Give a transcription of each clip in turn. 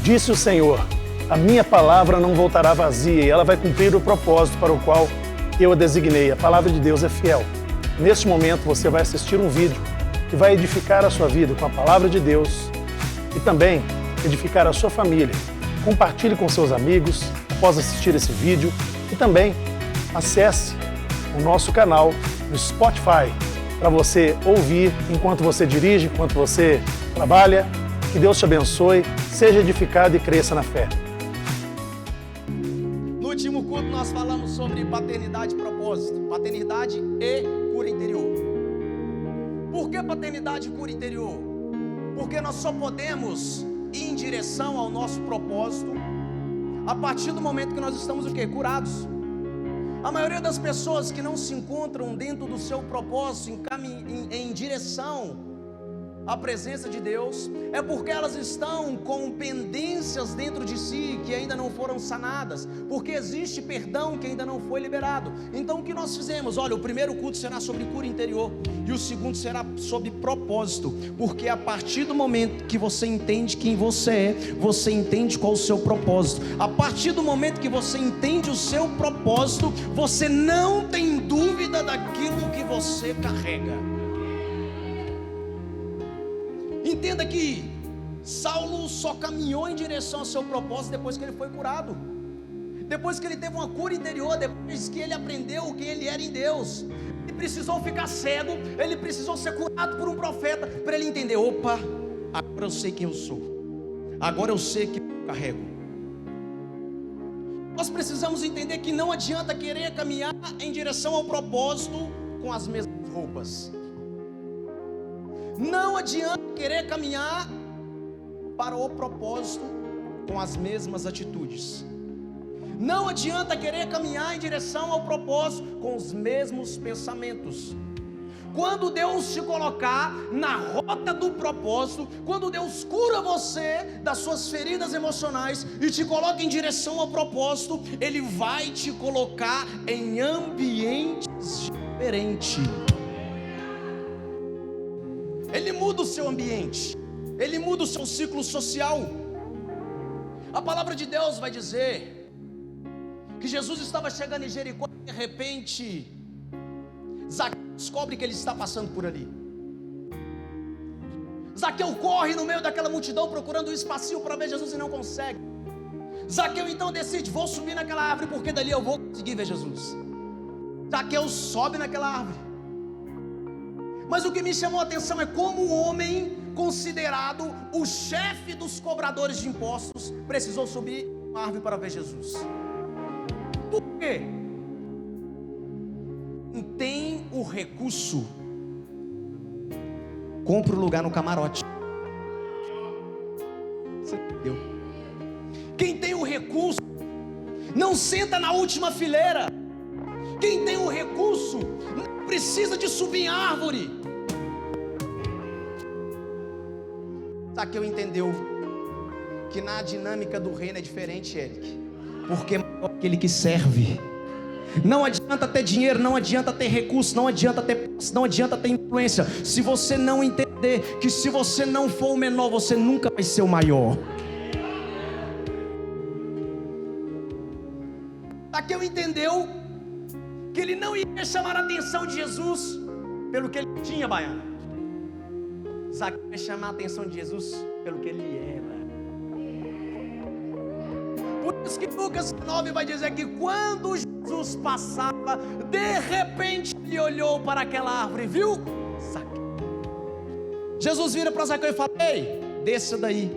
Disse o Senhor: a minha palavra não voltará vazia e ela vai cumprir o propósito para o qual eu a designei. A palavra de Deus é fiel. Neste momento você vai assistir um vídeo que vai edificar a sua vida com a palavra de Deus e também edificar a sua família. Compartilhe com seus amigos após assistir esse vídeo e também acesse o nosso canal no Spotify para você ouvir enquanto você dirige, enquanto você trabalha. Que Deus te abençoe, seja edificado e cresça na fé. No último culto nós falamos sobre paternidade e propósito, paternidade e cura interior. Por que paternidade e cura interior? Porque nós só podemos ir em direção ao nosso propósito a partir do momento que nós estamos o quê? Curados. A maioria das pessoas que não se encontram dentro do seu propósito, em direção à presença de Deus, é porque elas estão com pendências dentro de si que ainda não foram sanadas, porque existe perdão que ainda não foi liberado. Então o que nós fizemos? Olha, o primeiro culto será sobre cura interior e o segundo será sobre propósito, porque a partir do momento que você entende quem você é, você entende qual é o seu propósito. A partir do momento que você entende o seu propósito, você não tem dúvida daquilo que você carrega. Entenda que Saulo só caminhou em direção ao seu propósito depois que ele foi curado, depois que ele teve uma cura interior, depois que ele aprendeu quem ele era em Deus. Ele precisou ficar cego, ele precisou ser curado por um profeta, para ele entender: opa, agora eu sei quem eu sou, agora eu sei que eu carrego. Nós precisamos entender que não adianta querer caminhar em direção ao propósito com as mesmas roupas. Não adianta querer caminhar para o propósito com as mesmas atitudes. Não adianta querer caminhar em direção ao propósito com os mesmos pensamentos. Quando Deus te colocar na rota do propósito, quando Deus cura você das suas feridas emocionais e te coloca em direção ao propósito, Ele vai te colocar em ambientes diferentes. Ele muda o seu ambiente, Ele muda o seu ciclo social. A palavra de Deus vai dizer que Jesus estava chegando em Jericó e de repente Zaqueu descobre que ele está passando por ali. Zaqueu corre no meio daquela multidão procurando um espacinho para ver Jesus e não consegue. Zaqueu então decide: vou subir naquela árvore porque dali eu vou conseguir ver Jesus. Zaqueu sobe naquela árvore. Mas o que me chamou a atenção é como um homem considerado o chefe dos cobradores de impostos precisou subir uma árvore para ver Jesus. Por quê? Quem tem o recurso compra o lugar no camarote. Você entendeu? Quem tem o recurso não senta na última fileira. Quem tem o recurso não precisa de subir em árvore. Zaqueu entendeu que na dinâmica do reino é diferente, Eric, porque é aquele que serve. Não adianta ter dinheiro, não adianta ter recurso, não adianta ter posse, não adianta ter influência, se você não entender que se você não for o menor, você nunca vai ser o maior. Zaqueu entendeu que ele não ia chamar a atenção de Jesus pelo que ele tinha, baiano. Zaqueu ia chamar a atenção de Jesus pelo que ele era. Por isso que Lucas 9 vai dizer que quando Jesus passava, de repente ele olhou para aquela árvore, viu? Zaqueu. Jesus vira para Zaqueu e fala: ei, desça daí,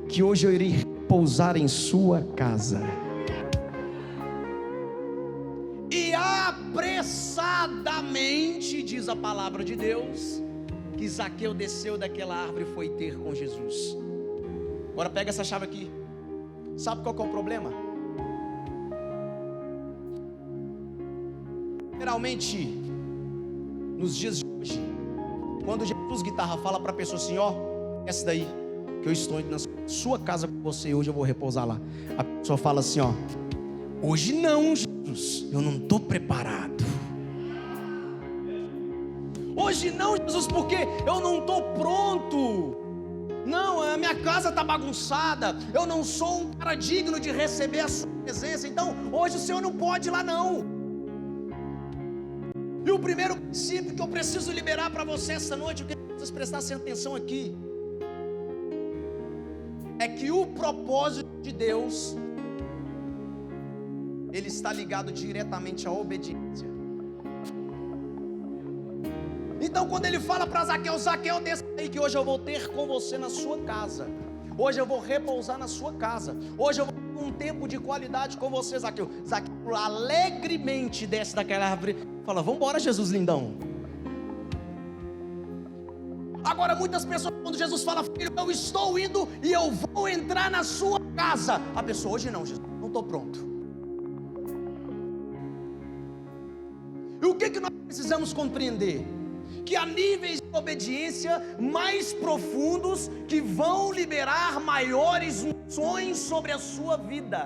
que hoje eu irei pousar em sua casa. E apressadamente, diz a palavra de Deus, que Zaqueu desceu daquela árvore e foi ter com Jesus. Agora pega essa chave aqui. Sabe qual que é o problema? Geralmente, nos dias de hoje, quando Jesus guitarra fala para a pessoa assim: ó, desce daí, que eu estou indo na sua casa com você e hoje eu vou repousar lá. A pessoa fala assim: ó, hoje não, Jesus, eu não estou preparado. Hoje não, Jesus, porque eu não estou pronto. Não, a minha casa está bagunçada, eu não sou um cara digno de receber a sua presença, então hoje o Senhor não pode ir lá não. E o primeiro princípio que eu preciso liberar para você essa noite, eu queria que vocês prestassem atenção aqui, é que o propósito de Deus, ele está ligado diretamente à obediência. Então quando ele fala para Zaqueu, Zaqueu, desça aí que hoje eu vou ter com você na sua casa, hoje eu vou repousar na sua casa, hoje eu vou ter um tempo de qualidade com você, Zaqueu. Zaqueu alegremente desce daquela árvore, fala, vamos embora, Jesus lindão. Agora muitas pessoas, quando Jesus fala, filho, eu estou indo e eu vou entrar na sua casa, a pessoa, hoje não, Jesus, não estou pronto. E o que nós precisamos compreender? Que há níveis de obediência mais profundos que vão liberar maiores unções sobre a sua vida.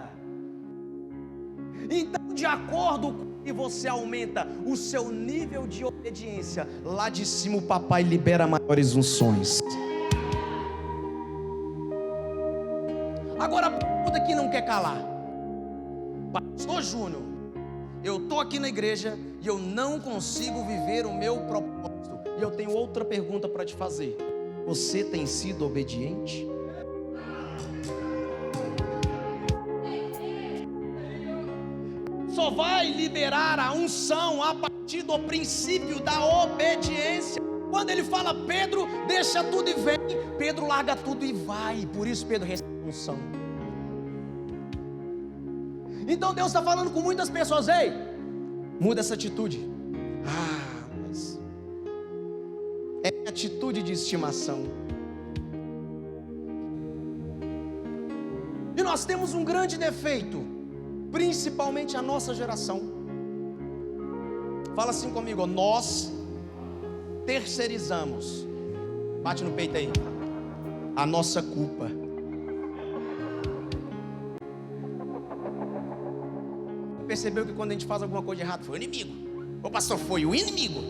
Então, de acordo com que você aumenta o seu nível de obediência, lá de cima o papai libera maiores unções. Agora a pergunta que não quer calar: Pastor Júnior, eu estou aqui na igreja e eu não consigo viver o meu propósito. E eu tenho outra pergunta para te fazer: você tem sido obediente? Só vai liberar a unção a partir do princípio da obediência. Quando ele fala, Pedro, deixa tudo e vem, Pedro larga tudo e vai. Por isso Pedro recebe a unção. Então Deus está falando com muitas pessoas: ei, muda essa atitude. Mas é atitude de estimação. E nós temos um grande defeito, principalmente a nossa geração. Fala assim comigo, ó, nós terceirizamos, bate no peito aí, a nossa culpa. Percebeu que quando a gente faz alguma coisa errada, foi o inimigo. Ô pastor, foi o inimigo.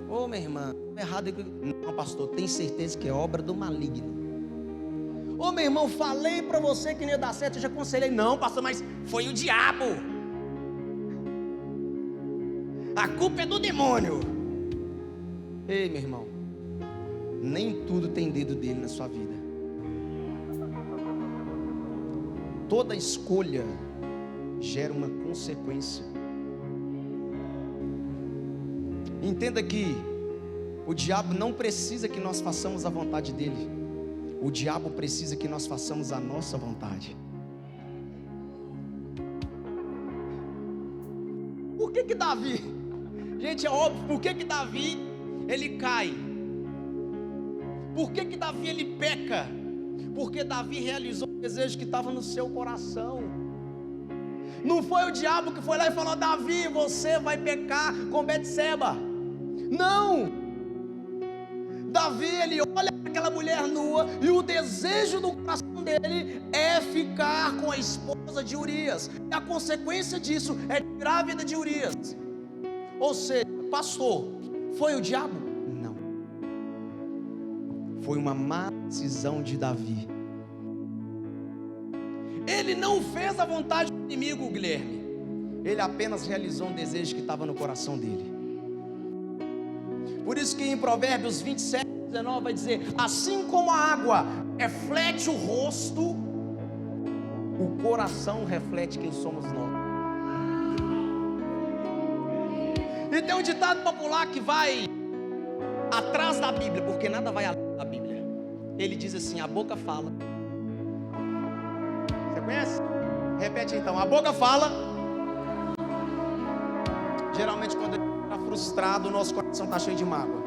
Ô minha irmã, errado. Não pastor, tem certeza que é obra do maligno. Ô meu irmão, falei para você que não ia dar certo, eu já aconselhei. Não pastor, mas foi o diabo. A culpa é do demônio. Ei meu irmão, nem tudo tem dedo dele na sua vida. Toda escolha gera uma consequência. Entenda que o diabo não precisa que nós façamos a vontade dele. O diabo precisa que nós façamos a nossa vontade. Por que Davi? Gente, é óbvio, por que Davi ele cai? Por que Davi ele peca? Porque Davi realizou o desejo que estava no seu coração. Não foi o diabo que foi lá e falou: Davi, você vai pecar com Betseba. Não. Davi, ele olha para aquela mulher nua e o desejo do coração dele é ficar com a esposa de Urias. E a consequência disso é tirar a vida de Urias. Ou seja, pastor, foi o diabo? Não. Foi uma má decisão de Davi. Ele não fez a vontade do inimigo, Guilherme. Ele apenas realizou um desejo que estava no coração dele. Por isso que em Provérbios 27:19 vai dizer: assim como a água reflete o rosto, o coração reflete quem somos nós. E tem um ditado popular que vai atrás da Bíblia, porque nada vai além da Bíblia. Ele diz assim: a boca fala. Você conhece? Repete então: a boca fala. Geralmente quando a gente está frustrado, o nosso coração está cheio de mágoa.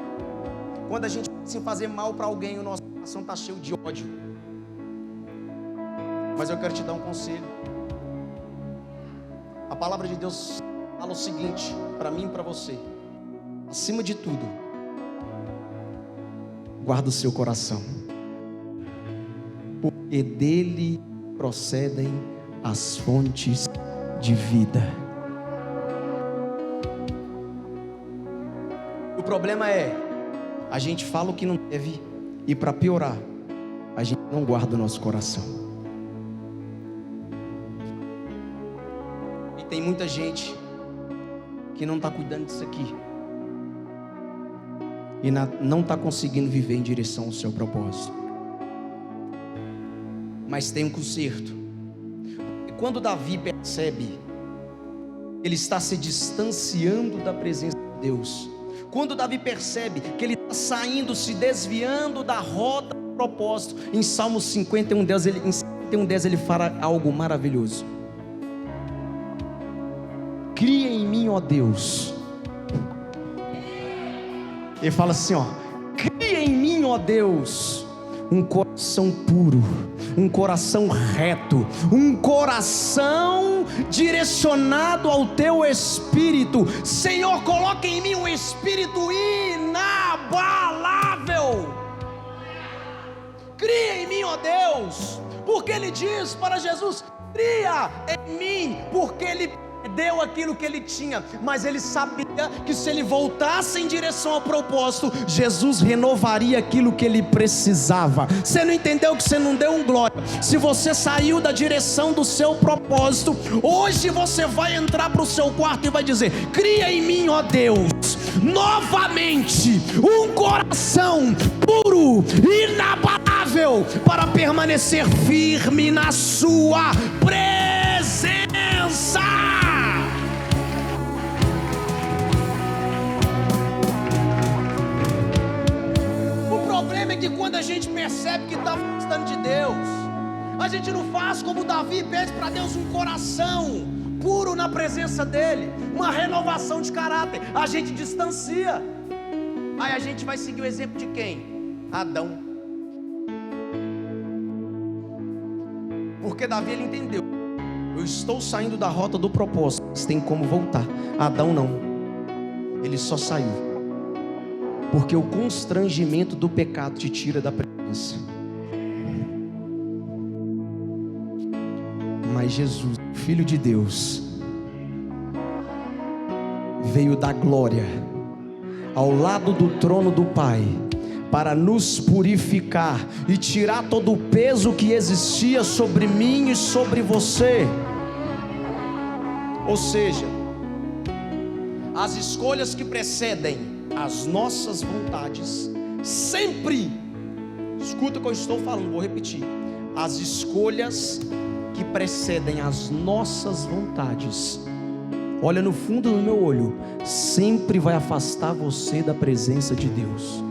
Quando a gente pensa em fazer mal para alguém, o nosso coração está cheio de ódio. Mas eu quero te dar um conselho. A palavra de Deus fala o seguinte para mim e para você: acima de tudo, guarda o seu coração, porque dele procedem as fontes de vida. O problema é, a gente fala o que não deve, e para piorar, a gente não guarda o nosso coração. E tem muita gente que não está cuidando disso aqui e não está conseguindo viver em direção ao seu propósito. Mas tem um conserto. E quando Davi percebe, ele está se distanciando da presença de Deus. Quando Davi percebe que ele está saindo, se desviando da rota do propósito, em Salmo 51:10 ele fala algo maravilhoso. Cria em mim, ó Deus. Ele fala assim, ó: cria em mim, ó Deus, um coração puro, um coração reto, um coração direcionado ao teu espírito. Senhor, coloca em mim um espírito inabalável. Cria em mim, ó Deus, porque ele diz para Jesus: cria em mim, porque ele deu aquilo que ele tinha, mas ele sabia que se ele voltasse em direção ao propósito, Jesus renovaria aquilo que ele precisava. Você não entendeu que você não deu um glória? Se você saiu da direção do seu propósito, hoje você vai entrar para o seu quarto e vai dizer: cria em mim, ó Deus, novamente um coração puro, inabalável, para permanecer firme na sua presença. O problema é que quando a gente percebe que está afastando de Deus, a gente não faz como Davi, pede para Deus um coração puro na presença dele, uma renovação de caráter. A gente distancia. Aí a gente vai seguir o exemplo de quem? Adão. Porque Davi, ele entendeu: eu estou saindo da rota do propósito, mas tem como voltar. Adão não, ele só saiu porque o constrangimento do pecado te tira da presença. Mas Jesus, Filho de Deus, veio da glória ao lado do trono do Pai para nos purificar e tirar todo o peso que existia sobre mim e sobre você. Ou seja, as escolhas que precedem as nossas vontades sempre, escuta o que eu estou falando, vou repetir: as escolhas que precedem as nossas vontades, olha no fundo do meu olho, sempre vai afastar você da presença de Deus.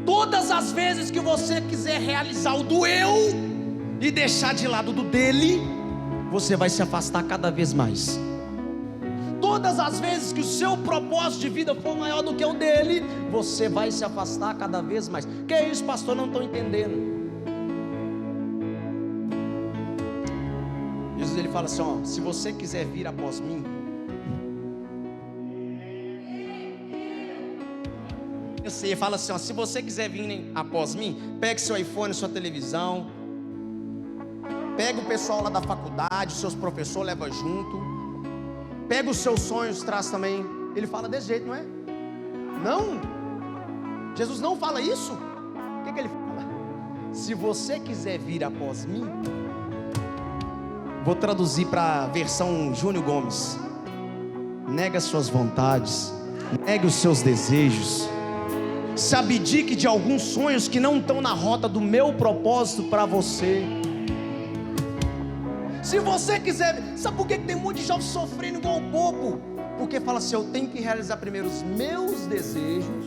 Todas as vezes que você quiser realizar o do eu e deixar de lado do dele, você vai se afastar cada vez mais. Todas as vezes que o seu propósito de vida for maior do que o dele, você vai se afastar cada vez mais. Que é isso, pastor? Não estou entendendo. Jesus, ele fala assim, ó: se você quiser vir após mim, ele fala assim, ó: se você quiser vir após mim, pegue seu iPhone, sua televisão, pega o pessoal lá da faculdade, seus professores, leva junto, pega os seus sonhos, traz também. Ele fala desse jeito, não é? Não, Jesus não fala isso. O que ele fala? Se você quiser vir após mim, vou traduzir para a versão Júnior Gomes: nega suas vontades, negue os seus desejos, se abdique de alguns sonhos que não estão na rota do meu propósito para você. Se você quiser, sabe por que tem um monte de jovens sofrendo igual o bobo? Porque fala assim: eu tenho que realizar primeiro os meus desejos,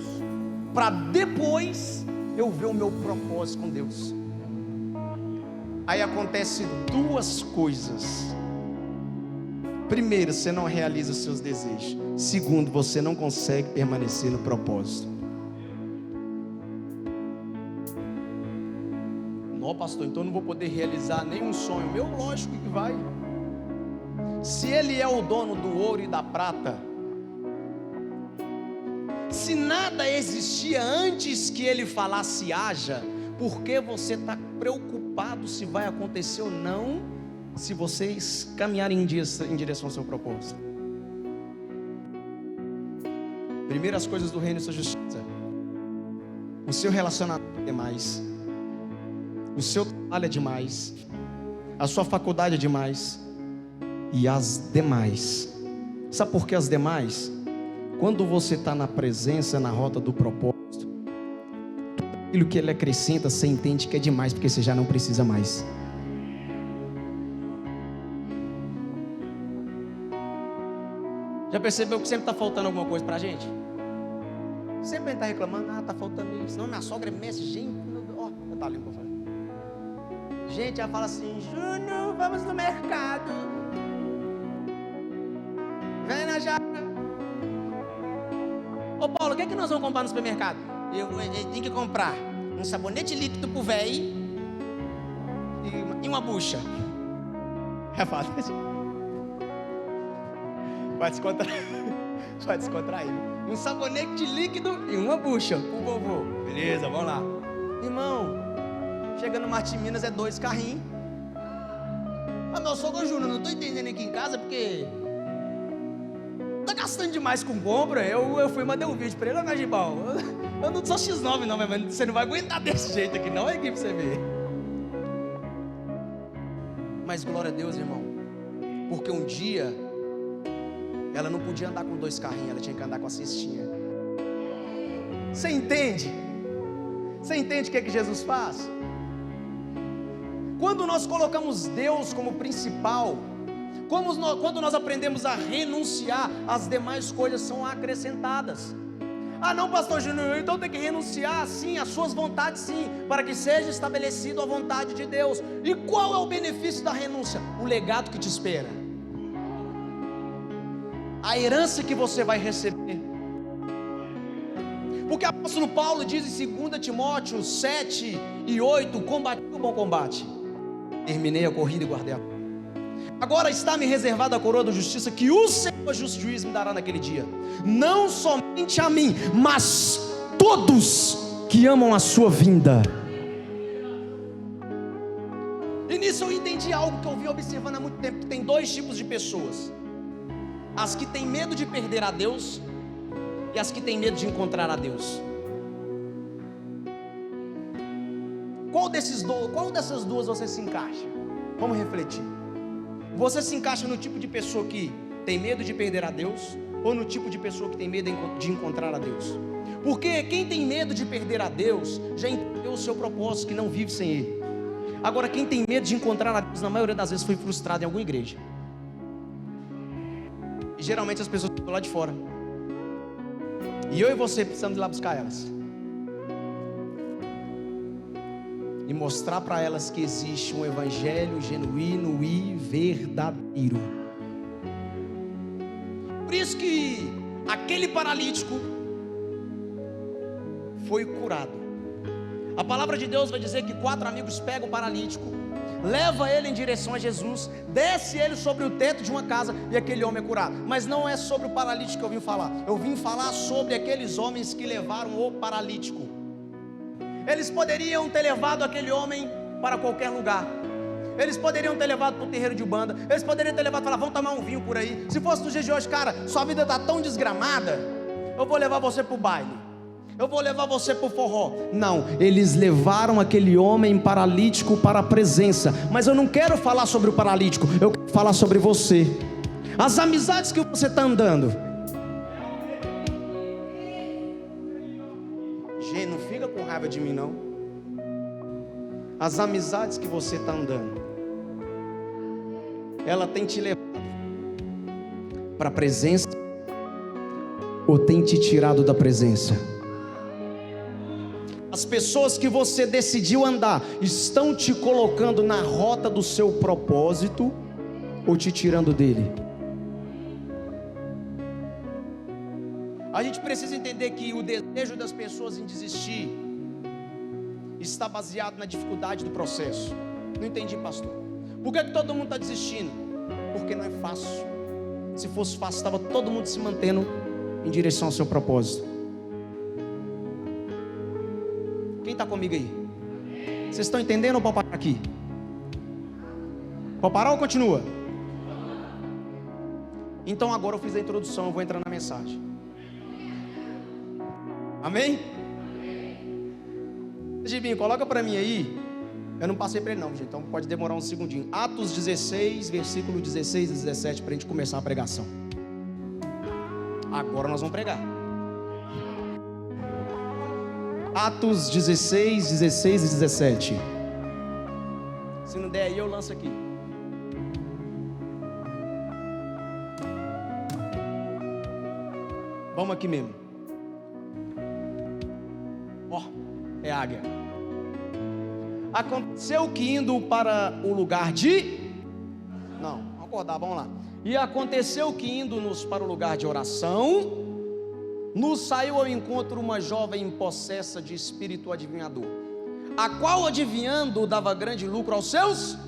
para depois eu ver o meu propósito com Deus. Aí acontece duas coisas: primeiro, você não realiza os seus desejos; segundo, você não consegue permanecer no propósito. Não, pastor, então eu não vou poder realizar nenhum sonho meu? Lógico que vai. Se ele é o dono do ouro e da prata, se nada existia antes que ele falasse haja, por que você está preocupado se vai acontecer ou não, se vocês caminharem em direção ao seu propósito? Primeiras coisas do reino e sua justiça, o seu relacionamento é mais. o seu trabalho é demais, a sua faculdade é demais, e as demais. Sabe por que as demais? Quando você está na presença, na rota do propósito, aquilo que ele acrescenta, você entende que é demais, porque você já não precisa mais. Já percebeu que sempre está faltando alguma coisa para a gente? Sempre a gente está reclamando, está faltando isso. Não, minha sogra é mestre, gente, ó, tá limpo para fazer. Gente, ela fala assim, Júnior, vamos no mercado. Vem na Jara. Ô Paulo, o que é que nós vamos comprar no supermercado? Eu tenho que comprar um sabonete líquido pro véi e uma bucha. É fácil. Pode descontrair. Um sabonete líquido e uma bucha pro vovô. Beleza, vamos lá. Irmão, chegando no Martim Minas é 2 carrinhos. Ah, meu sogro Júnior, não tô entendendo aqui em casa porque tá gastando demais com compra. Eu fui e mandei um vídeo pra ele, ô Gibal, eu não sou X9 não, mas você não vai aguentar desse jeito aqui não, aqui pra você ver. Mas glória a Deus, irmão, porque um dia ela não podia andar com 2 carrinhos, ela tinha que andar com a cestinha. Você entende? Você entende o que é que Jesus faz? Quando nós colocamos Deus como principal, quando nós aprendemos a renunciar, as demais coisas são acrescentadas. Ah não, pastor Júnior, então tem que renunciar sim, às suas vontades sim, para que seja estabelecido a vontade de Deus. E qual é o benefício da renúncia? O legado que te espera, a herança que você vai receber. Porque o apóstolo Paulo diz em 2 Timóteo 7 e 8, combati o bom combate, terminei a corrida e guardei a fé. Agora está-me reservada a coroa da justiça, que o Senhor justo juiz me dará naquele dia, não somente a mim, mas todos que amam a sua vinda. E nisso eu entendi algo que eu vim observando há muito tempo, que tem 2 tipos de pessoas: as que têm medo de perder a Deus e as que têm medo de encontrar a Deus. Qual dessas duas você se encaixa? Vamos refletir. Você se encaixa no tipo de pessoa que tem medo de perder a Deus, ou no tipo de pessoa que tem medo de encontrar a Deus? Porque quem tem medo de perder a Deus já entendeu o seu propósito, que não vive sem Ele. Agora quem tem medo de encontrar a Deus, na maioria das vezes foi frustrado em alguma igreja. E geralmente as pessoas estão lá de fora, e eu e você precisamos ir lá buscar elas e mostrar para elas que existe um evangelho genuíno e verdadeiro. Por isso que aquele paralítico foi curado. A palavra de Deus vai dizer que 4 amigos pegam o paralítico, leva ele em direção a Jesus, desce ele sobre o teto de uma casa e aquele homem é curado. Mas não é sobre o paralítico que eu vim falar. Eu vim falar sobre aqueles homens que levaram o paralítico. Eles poderiam ter levado aquele homem para qualquer lugar. Eles poderiam ter levado para o terreiro de banda. Eles poderiam ter levado e falar, vamos tomar um vinho por aí. Se fosse nos dias de hoje, cara, sua vida está tão desgramada, eu vou levar você para o baile, eu vou levar você para o forró. Não, eles levaram aquele homem paralítico para a presença. Mas eu não quero falar sobre o paralítico, eu quero falar sobre você. As amizades que você está andando. Gente, não fica com raiva de mim não. As amizades que você está andando, ela tem te levado para a presença ou tem te tirado da presença? As pessoas que você decidiu andar estão te colocando na rota do seu propósito ou te tirando dele? A gente precisa entender que o desejo das pessoas em desistir está baseado na dificuldade do processo. Não entendi, pastor. Por que todo mundo está desistindo? Porque não é fácil. Se fosse fácil, estava todo mundo se mantendo em direção ao seu propósito. Quem está comigo aí? Vocês estão entendendo ou pode parar aqui? Pode parar ou continua? Então agora eu fiz a introdução, eu vou entrar na mensagem. Amém? Gibinho, coloca para mim aí Eu não passei para ele não, gente, então pode demorar um segundinho. Atos 16, versículo 16 e 17, para a gente começar a pregação. Agora nós vamos pregar. Atos 16, 16 e 17. Se não der aí, eu lanço aqui. Vamos aqui mesmo. Ó, é águia. Aconteceu que indo para o lugar de... Não, vamos acordar, vamos lá. E aconteceu que indo-nos para o lugar de oração, nos saiu ao encontro uma jovem possessa de espírito adivinhador, a qual adivinhando dava grande lucro aos seus,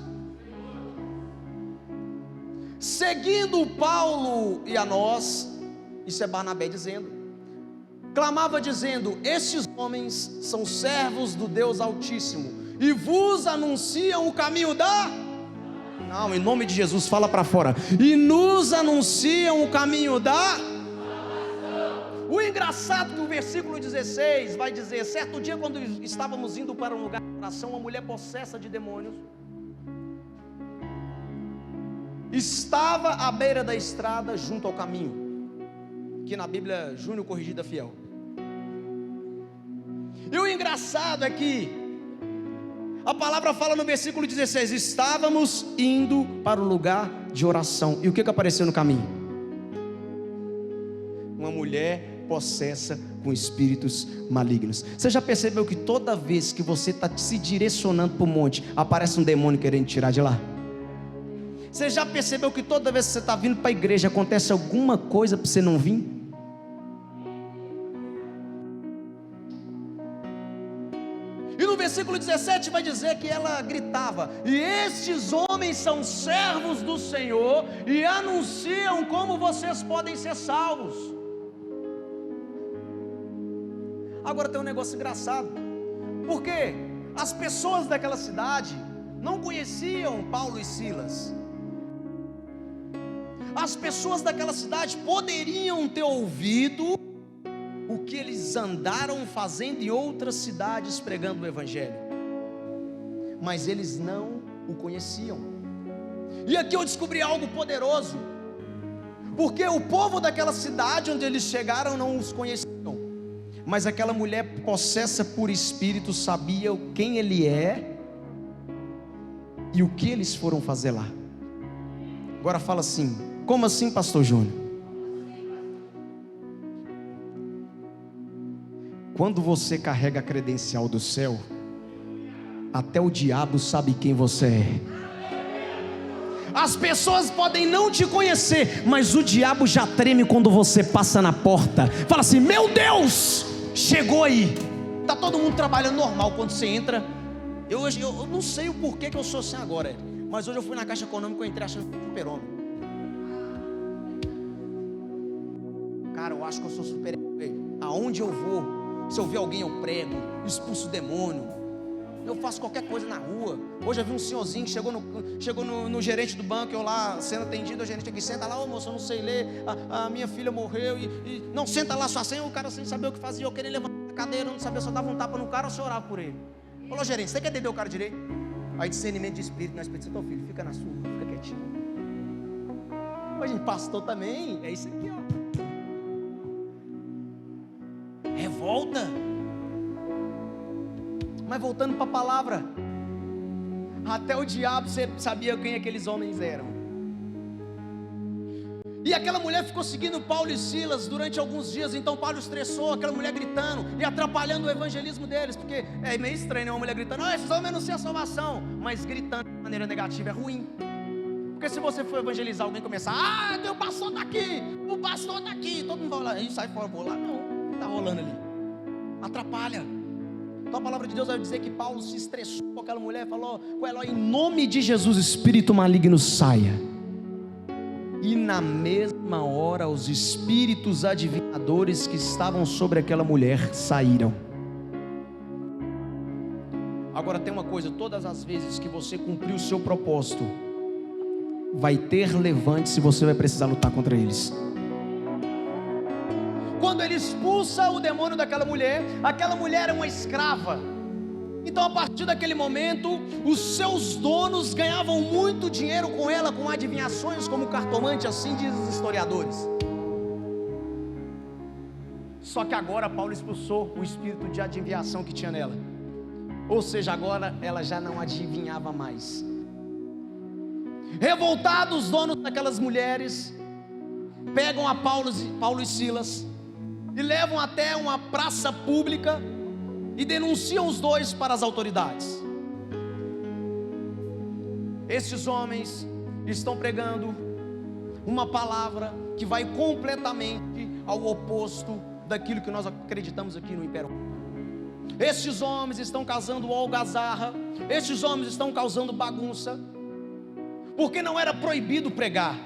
seguindo Paulo e a nós, isso é Barnabé dizendo, clamava dizendo: estes homens são servos do Deus Altíssimo, e vos anunciam o caminho da... Não, em nome de Jesus, fala para fora. E nos anunciam o caminho da... O engraçado é que o versículo 16 vai dizer: certo dia, quando estávamos indo para um lugar de oração, uma mulher possessa de demônios estava à beira da estrada junto ao caminho, que na Bíblia Júnior Corrigida Fiel. E o engraçado é que a palavra fala no versículo 16: estávamos indo para o lugar de oração. E o que apareceu no caminho? Uma mulher possessa com espíritos malignos. Você já percebeu que toda vez que você está se direcionando para o monte, aparece um demônio querendo tirar de lá? Você já percebeu que toda vez que você está vindo para a igreja, acontece alguma coisa para você não vir? E no versículo 17 vai dizer que ela gritava: e estes homens são servos do Senhor e anunciam como vocês podem ser salvos. Agora tem um negócio engraçado, porque as pessoas daquela cidade não conheciam Paulo e Silas. As pessoas daquela cidade poderiam ter ouvido o que eles andaram fazendo em outras cidades pregando o evangelho, mas eles não o conheciam. E aqui eu descobri algo poderoso, porque o povo daquela cidade onde eles chegaram não os conheciam, mas aquela mulher possessa por espírito sabia quem ele é e o que eles foram fazer lá. Agora fala assim: como assim, pastor Júnior? Quando você carrega a credencial do céu, até o diabo sabe quem você é. As pessoas podem não te conhecer, mas o diabo já treme quando você passa na porta. Fala assim: meu Deus, chegou aí. Tá todo mundo trabalhando normal quando você entra. Eu não sei o porquê que eu sou assim agora, mas hoje eu fui na Caixa Econômica e eu entrei achando que eu super-homem. Cara, eu acho que eu sou super-herói. Aonde eu vou, se eu ver alguém eu prego, expulso o demônio, eu faço qualquer coisa na rua. Hoje eu vi um senhorzinho que chegou no gerente do banco, eu lá sendo atendido, o gerente aqui: senta lá, ô moço, eu não sei ler, a minha filha morreu, não, senta lá sua senha. O cara sem saber o que fazia, eu queria levantar a cadeira, eu não sabia se eu dava um tapa no cara ou se eu orava por ele. Falou: gerente, você quer entender o cara direito? Aí discernimento de espírito, não é espírito santo, filho, fica na sua, fica quietinho. Mas gente, pastor também, é isso aqui, ó. Revolta. Mas voltando para a palavra, até o diabo sabia quem aqueles homens eram. E aquela mulher ficou seguindo Paulo e Silas durante alguns dias. Então Paulo estressou, aquela mulher gritando e atrapalhando o evangelismo deles, porque é meio estranho, né? Uma mulher gritando: esses homens anunciam a salvação, mas gritando de maneira negativa é ruim. Porque se você for evangelizar, alguém começar: o pastor está aqui, o pastor está aqui, todo mundo vai lá, e sai fora, vou lá. Não, está rolando ali, atrapalha. Então a palavra de Deus vai dizer que Paulo se estressou com aquela mulher, falou com ela: em nome de Jesus, espírito maligno, saia. E na mesma hora os espíritos adivinhadores que estavam sobre aquela mulher saíram. Agora tem uma coisa: todas as vezes que você cumprir o seu propósito, vai ter levante se você vai precisar lutar contra eles. Quando ele expulsa o demônio daquela mulher, aquela mulher é uma escrava. Então, a partir daquele momento, os seus donos ganhavam muito dinheiro com ela, com adivinhações, como cartomante, assim dizem os historiadores. Só que agora Paulo expulsou o espírito de adivinhação que tinha nela. Ou seja, agora ela já não adivinhava mais. Revoltados, os donos daquelas mulheres pegam a Paulo e Silas e levam até uma praça pública e denunciam os dois para as autoridades. Estes homens estão pregando uma palavra que vai completamente ao oposto daquilo que nós acreditamos aqui no Império. Estes homens estão causando algazarra, estes homens estão causando bagunça, porque não era proibido pregar,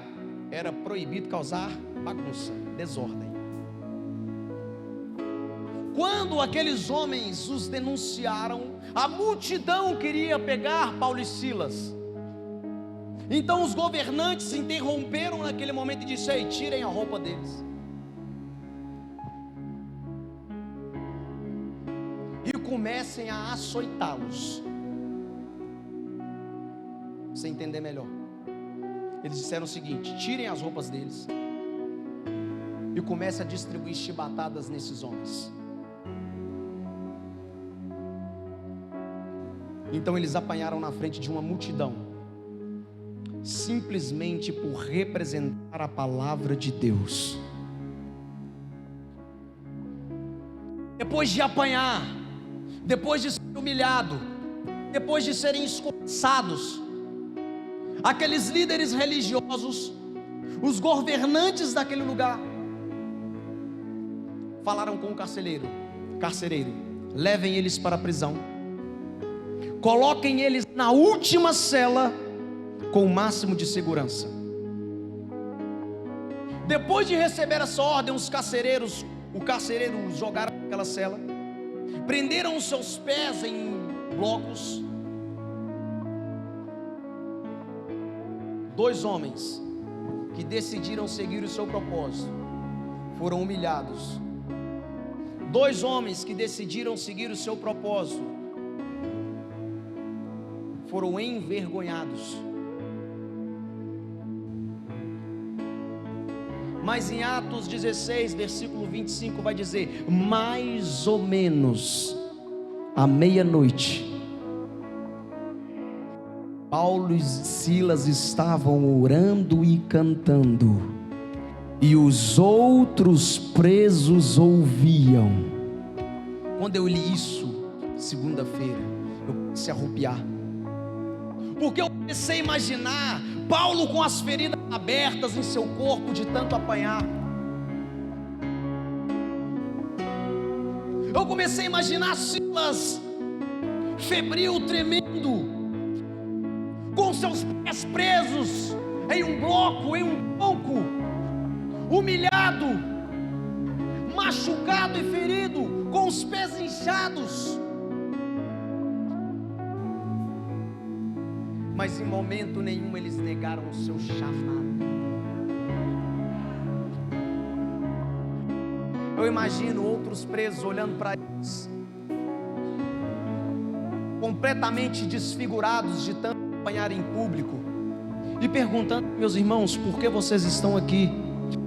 era proibido causar bagunça, desordem. Quando aqueles homens os denunciaram, a multidão queria pegar Paulo e Silas. Então os governantes interromperam naquele momento e disseram: ei, tirem a roupa deles. E comecem a açoitá-los. Pra você entender melhor, eles disseram o seguinte: tirem as roupas deles e comecem a distribuir chibatadas nesses homens. Então eles apanharam na frente de uma multidão, simplesmente por representar a palavra de Deus. Depois de apanhar, depois de ser humilhado, depois de serem escorraçados, aqueles líderes religiosos, os governantes daquele lugar, falaram com o carcereiro: levem eles para a prisão, coloquem eles na última cela com o máximo de segurança. Depois de receber essa ordem, o carcereiro jogaram naquela cela, prenderam os seus pés em blocos. Dois homens que decidiram seguir o seu propósito foram humilhados. Dois homens que decidiram seguir o seu propósito foram envergonhados. Mas em Atos 16, versículo 25 vai dizer: mais ou menos à meia-noite, Paulo e Silas estavam orando e cantando, e os outros presos ouviam. Quando eu li isso, segunda-feira, eu comecei a arrepiar, porque eu comecei a imaginar Paulo com as feridas abertas em seu corpo de tanto apanhar. Eu comecei a imaginar Silas febril, tremendo, com seus pés presos em um bloco, em um tronco, humilhado, machucado e ferido, com os pés inchados. Mas em momento nenhum eles negaram o seu chamado. Eu imagino outros presos olhando para eles, completamente desfigurados de tanto apanhar em público, e perguntando: meus irmãos, por que vocês estão aqui?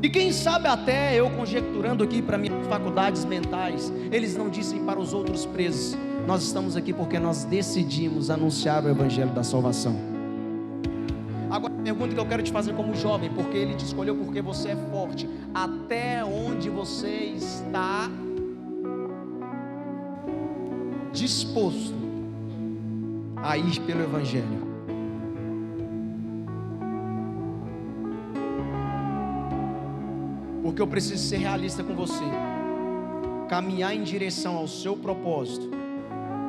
E quem sabe até eu conjecturando aqui para minhas faculdades mentais, eles não dissem para os outros presos: nós estamos aqui porque nós decidimos anunciar o evangelho da salvação. Agora a pergunta que eu quero te fazer como jovem, porque ele te escolheu, porque você é forte: até onde você está disposto a ir pelo evangelho? Porque eu preciso ser realista com você. Caminhar em direção ao seu propósito,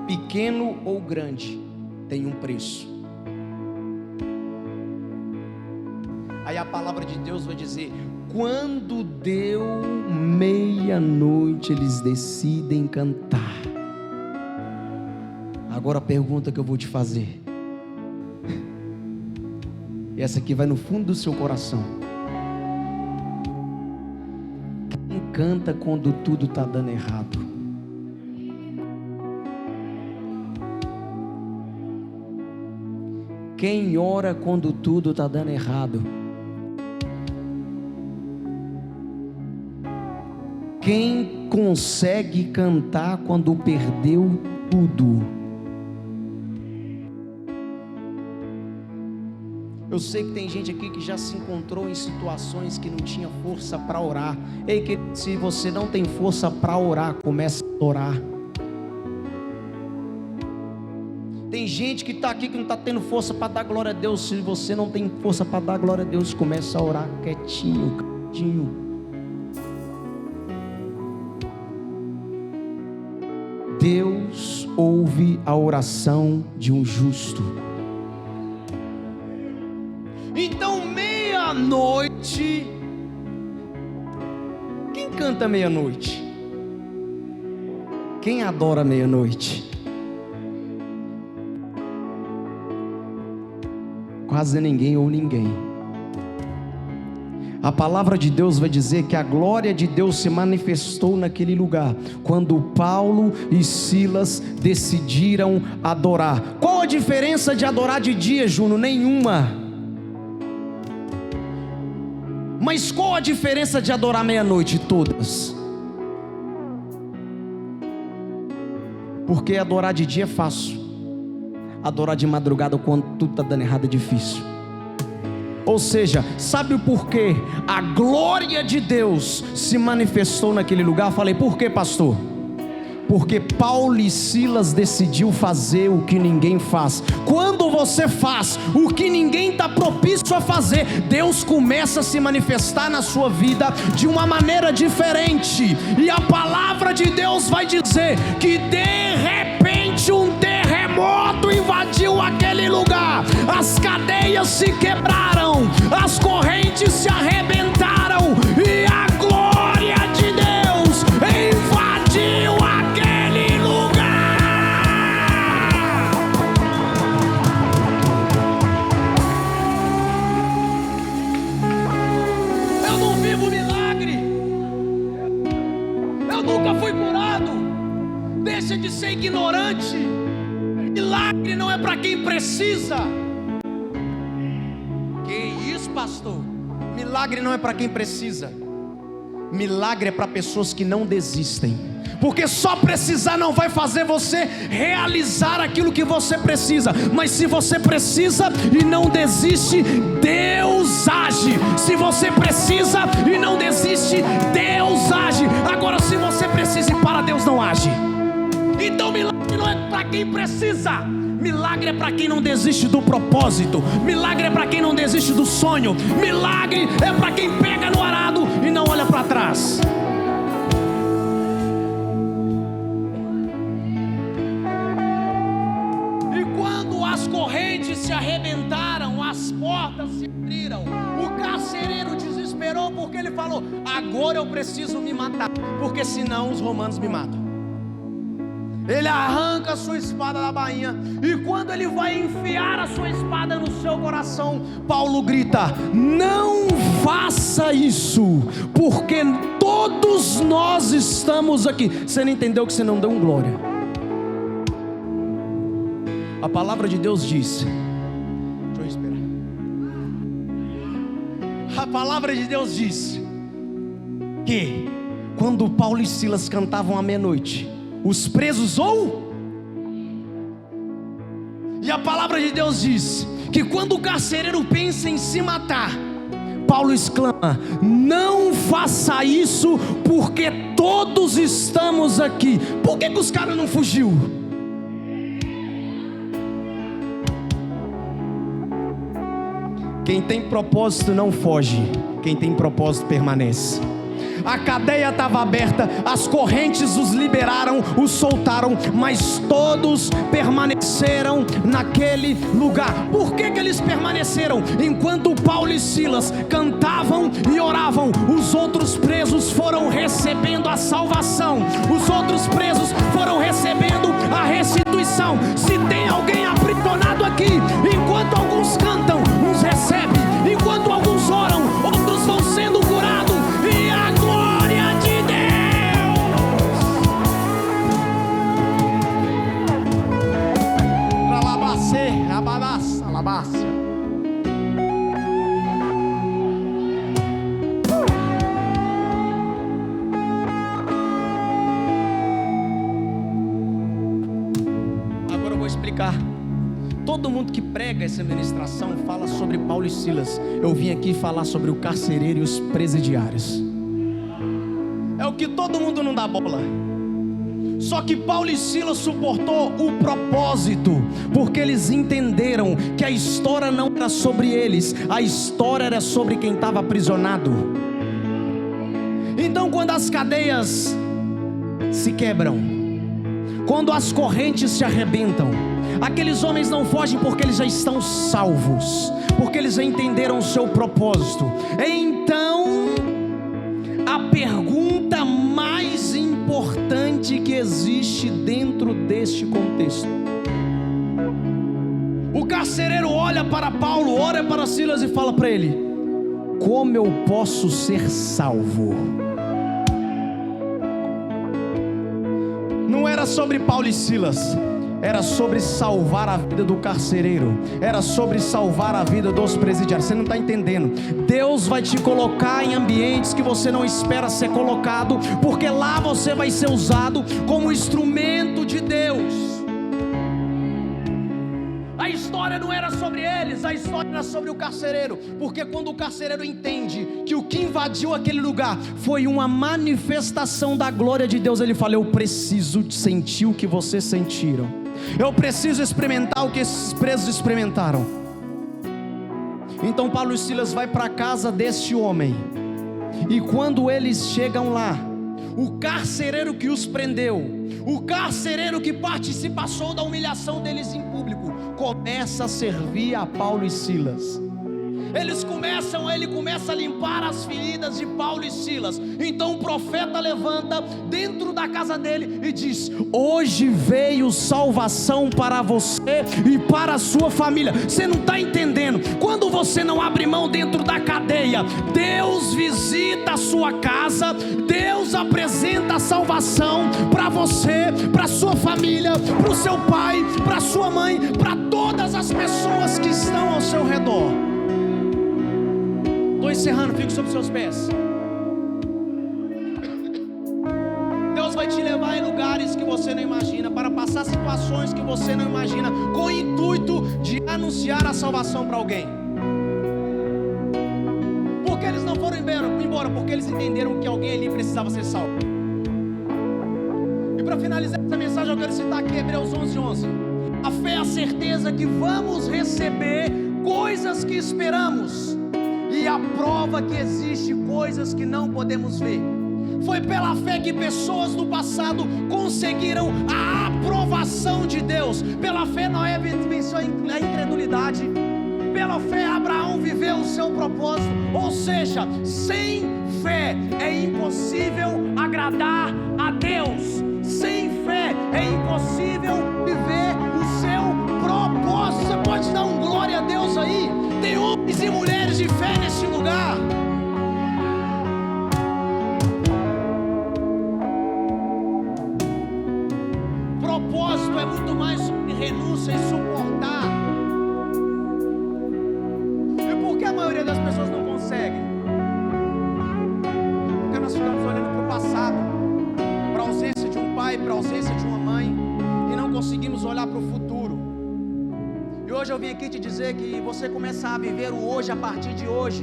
pequeno ou grande, tem um preço. Aí a palavra de Deus vai dizer: quando deu meia-noite, eles decidem cantar. Agora a pergunta que eu vou te fazer, essa aqui vai no fundo do seu coração: quem canta quando tudo está dando errado? Quem ora quando tudo está dando errado? Quem consegue cantar quando perdeu tudo? Eu sei que tem gente aqui que já se encontrou em situações que não tinha força para orar. Ei, que se você não tem força para orar, comece a orar. Tem gente que está aqui que não está tendo força para dar glória a Deus. Se você não tem força para dar glória a Deus, comece a orar quietinho, quietinho. Deus ouve a oração de um justo. Então, meia-noite, quem canta meia-noite? Quem adora meia-noite? Quase ninguém ou ninguém. A palavra de Deus vai dizer que a glória de Deus se manifestou naquele lugar, quando Paulo e Silas decidiram adorar. Qual a diferença de adorar de dia, Juno? Nenhuma. Mas qual a diferença de adorar meia-noite? Todas. Porque adorar de dia é fácil, adorar de madrugada quando tudo está dando errado é difícil. Ou seja, sabe o porquê a glória de Deus se manifestou naquele lugar? Falei, por quê, pastor? Porque Paulo e Silas decidiu fazer o que ninguém faz. Quando você faz o que ninguém está propício a fazer, Deus começa a se manifestar na sua vida de uma maneira diferente. E a palavra de Deus vai dizer que de repente um terremoto invadiu aquele lugar. As cadeias se quebraram, as correntes se arrebentaram e a glória de Deus invadiu aquele lugar. Eu não vivo milagre, eu nunca fui curado. Deixa de ser ignorante. Milagre não é para quem precisa. Que isso, pastor? Milagre não é para quem precisa. Milagre é para pessoas que não desistem. Porque só precisar não vai fazer você realizar aquilo que você precisa. Mas se você precisa e não desiste, Deus age. Se você precisa e não desiste, Deus age. Agora, se você precisa e para, Deus não age. Então milagre não é para quem precisa. Milagre é para quem não desiste do propósito. Milagre é para quem não desiste do sonho. Milagre é para quem pega no arado e não olha para trás. E quando as correntes se arrebentaram, as portas se abriram, o carcereiro desesperou porque ele falou: agora eu preciso me matar, porque senão os romanos me matam. Ele arranca a sua espada da bainha, e quando ele vai enfiar a sua espada no seu coração, Paulo grita: não faça isso, porque todos nós estamos aqui. Você não entendeu que você não deu um glória? A palavra de Deus diz, deixa eu esperar. A palavra de Deus diz que quando Paulo e Silas cantavam à meia-noite, os presos E a palavra de Deus diz que quando o carcereiro pensa em se matar, Paulo exclama: não faça isso, porque todos estamos aqui. Por que os caras não fugiu? Quem tem propósito não foge, quem tem propósito permanece. A cadeia estava aberta, as correntes os liberaram, os soltaram, mas todos permaneceram naquele lugar. Por que eles permaneceram? Enquanto Paulo e Silas cantavam e oravam, os outros presos foram recebendo a salvação, os outros presos foram recebendo a restituição. Se tem alguém aprisionado aqui, enquanto alguns cantam, uns recebem, enquanto alguns oram, outros vão sendo curados. E a glória de Deus. Alabás. todo mundo que prega essa ministração fala sobre Paulo e Silas. Eu vim aqui falar sobre o carcereiro e os presidiários. É o que todo mundo não dá bola. Só que Paulo e Silas suportou o propósito, porque eles entenderam que a história não era sobre eles, a história era sobre quem estava aprisionado. Então, quando as cadeias se quebram, quando as correntes se arrebentam, aqueles homens não fogem porque eles já estão salvos, porque eles já entenderam o seu propósito. Então, a pergunta mais importante que existe dentro deste contexto: o carcereiro olha para Paulo, olha para Silas e fala para ele: como eu posso ser salvo? Não era sobre Paulo e Silas, era sobre salvar a vida do carcereiro, era sobre salvar a vida dos presidiários. Você não está entendendo? Deus vai te colocar em ambientes que você não espera ser colocado, porque lá você vai ser usado como instrumento de Deus. A história não era sobre eles, a história era sobre o carcereiro, porque quando o carcereiro entende que o que invadiu aquele lugar foi uma manifestação da glória de Deus, ele fala: eu preciso sentir o que vocês sentiram, eu preciso experimentar o que esses presos experimentaram. Então Paulo e Silas vai para a casa deste homem, e quando eles chegam lá, o carcereiro que os prendeu, o carcereiro que participou da humilhação deles em público, começa a servir a Paulo e Silas. Ele começa a limpar as feridas de Paulo e Silas. Então o profeta levanta dentro da casa dele e diz: hoje veio salvação para você e para a sua família. Você não está entendendo? Quando você não abre mão dentro da cadeia, Deus visita a sua casa, Deus apresenta a salvação para você, para a sua família, para o seu pai, para a sua mãe, para todas as pessoas que estão ao seu redor. Estou encerrando, fique sobre os seus pés. Deus vai te levar em lugares que você não imagina, para passar situações que você não imagina, com o intuito de anunciar a salvação para alguém. Porque eles não foram embora, porque eles entenderam que alguém ali precisava ser salvo. E para finalizar essa mensagem, eu quero citar aqui Hebreus 11:11. A fé é a certeza que vamos receber coisas que esperamos, e a prova que existe coisas que não podemos ver. Foi pela fé que pessoas do passado conseguiram a aprovação de Deus. Pela fé Noé venceu a incredulidade. Pela fé Abraão viveu o seu propósito. Ou seja, sem fé é impossível agradar a Deus. Sem fé é impossível viver o seu propósito. Você pode dar um glória a Deus aí? Tem homens e mulheres de fé nesse lugar. Propósito é muito mais sobre renúncia e suportar. E por que a maioria das pessoas não consegue? Porque nós ficamos olhando para o passado, para a ausência de um pai, para a ausência de uma mãe, e não conseguimos olhar para o futuro. E hoje eu vim aqui te dizer que você começa a viver o hoje a partir de hoje.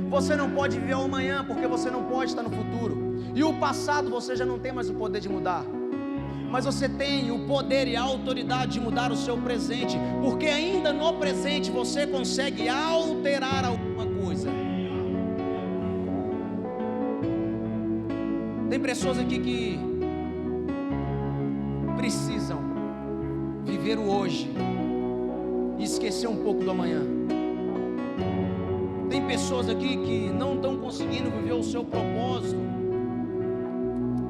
Você não pode viver o amanhã, porque você não pode estar no futuro. E o passado você já não tem mais o poder de mudar. Mas você tem o poder e a autoridade de mudar o seu presente, porque ainda no presente você consegue alterar alguma coisa. Tem pessoas aqui que precisam viver o hoje e esquecer um pouco do amanhã. Tem pessoas aqui que não estão conseguindo viver o seu propósito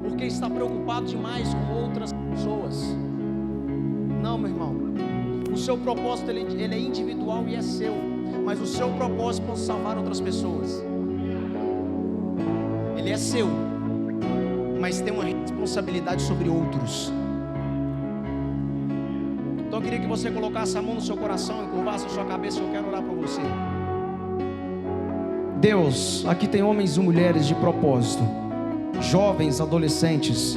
porque está preocupado demais com outras pessoas. Não, meu irmão, o seu propósito ele é individual e é seu, mas o seu propósito pode salvar outras pessoas. Ele é seu, mas tem uma responsabilidade sobre outros. Então eu queria que você colocasse a mão no seu coração e curvasse a sua cabeça. Eu quero orar por você. Deus, aqui tem homens e mulheres de propósito, jovens, adolescentes.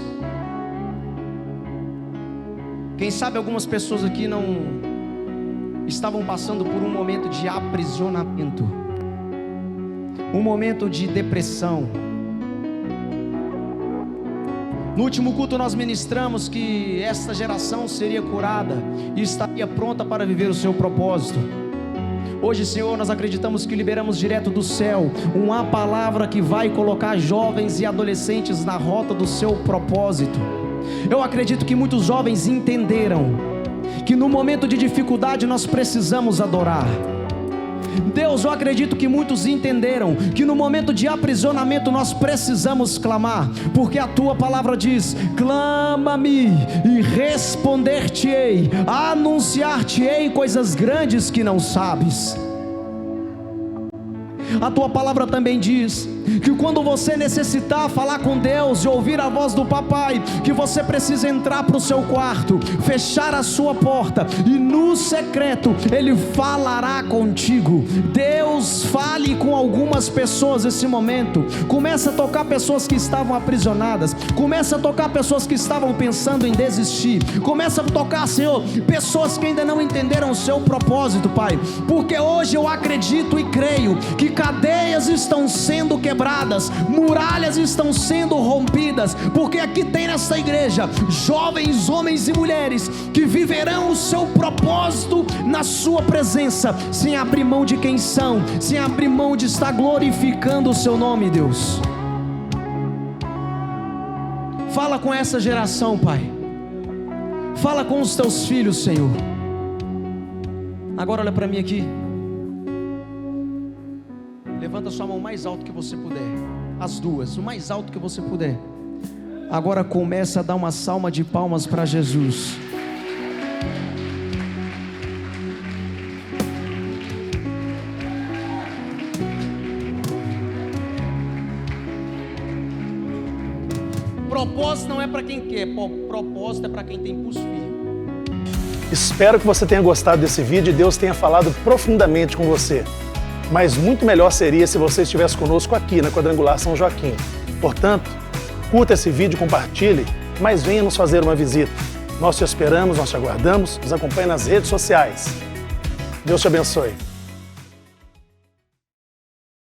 Quem sabe algumas pessoas aqui estavam passando por um momento de aprisionamento, um momento de depressão. No último culto nós ministramos que esta geração seria curada e estaria pronta para viver o seu propósito. Hoje, Senhor, nós acreditamos que liberamos direto do céu uma palavra que vai colocar jovens e adolescentes na rota do seu propósito. Eu acredito que muitos jovens entenderam que no momento de dificuldade nós precisamos adorar. Deus, eu acredito que muitos entenderam que no momento de aprisionamento nós precisamos clamar, porque a tua palavra diz: clama-me e responder-te-ei, anunciar-te-ei coisas grandes que não sabes. A tua palavra também diz que quando você necessitar falar com Deus e ouvir a voz do papai, que você precisa entrar para o seu quarto, fechar a sua porta e no secreto Ele falará contigo. Deus, fale com algumas pessoas nesse momento. Começa a tocar pessoas que estavam aprisionadas, começa a tocar pessoas que estavam pensando em desistir, começa a tocar, Senhor, pessoas que ainda não entenderam o seu propósito, Pai, porque hoje eu acredito e creio que cadeias estão sendo quebradas, muralhas estão sendo rompidas, porque aqui tem nessa igreja jovens, homens e mulheres que viverão o seu propósito na sua presença, sem abrir mão de quem são, sem abrir mão de estar glorificando o seu nome, Deus. Fala com essa geração, Pai, fala com os teus filhos, Senhor. Agora olha para mim aqui. Levanta sua mão mais alto que você puder, as duas, o mais alto que você puder. Agora começa a dar uma salva de palmas para Jesus. Propósito não é para quem quer, propósito é para quem tem pulso firme. Espero que você tenha gostado desse vídeo e Deus tenha falado profundamente com você. Mas muito melhor seria se você estivesse conosco aqui na Quadrangular São Joaquim. Portanto, curta esse vídeo, compartilhe, mas venha nos fazer uma visita. Nós te esperamos, nós te aguardamos, nos acompanhe nas redes sociais. Deus te abençoe.